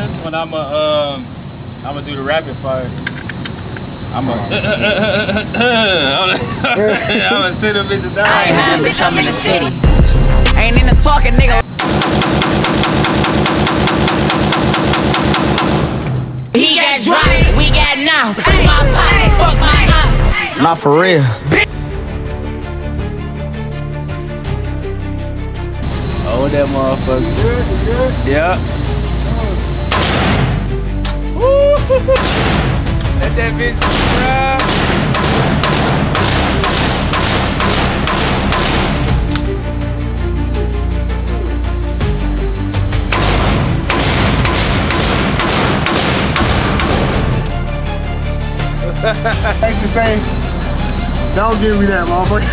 this when I'ma do the rapid fire. I'ma sit them bitches down. I ain't high, bitch, I'm in the city. Ain't in the talking, nigga. He got dropped, we got now. My pot, fuck my house. Not for real. Oh, that motherfucker. Yeah. Let that bitch ride. Like to say, don't give me that, motherfucker.